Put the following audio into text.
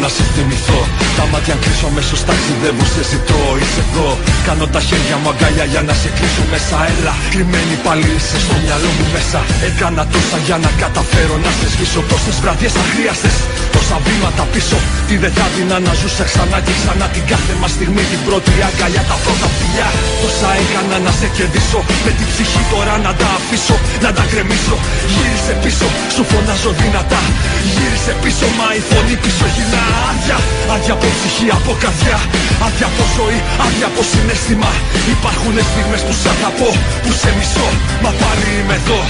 να σε θυμηθώ. Τα μάτια αν κλείσω αμέσως ταξιδεύουν, σε ζητώ. Είσαι εδώ, κάνω τα χέρια μου αγκαλιά για να σε κλείσω μέσα. Έλα, κρυμμένη πάλι είσαι στο μυαλό μου μέσα. Έκανα τόσα για να καταφέρω να σε σβήσω. Τόσες βραδιές θα χρειαστείς, τόσα βήματα πίσω. Τι δεν θα δίνα να ζούσα ξανά και ξανά την κάθε μας στιγμή. Την πρώτη αγκαλιά, τα πρώτα φιλιά. Τόσα έκανα να σε κερδίσω. Με την ψυχή τώρα να τα αφήσω, να τα γκρεμίσω. Γύρισε πίσω, σου φωνάζω δυνατά. Γύρισε πίσω, μα η φωνή πίσω γυρνά. Άδεια, άδεια από ψυχή, από καρδιά. Άδεια από ζωή, άδεια από συναίσθημα. Υπάρχουνε στιγμές που σ' αγαπώ, που σε μισώ, μα πάλι είμαι εδώ.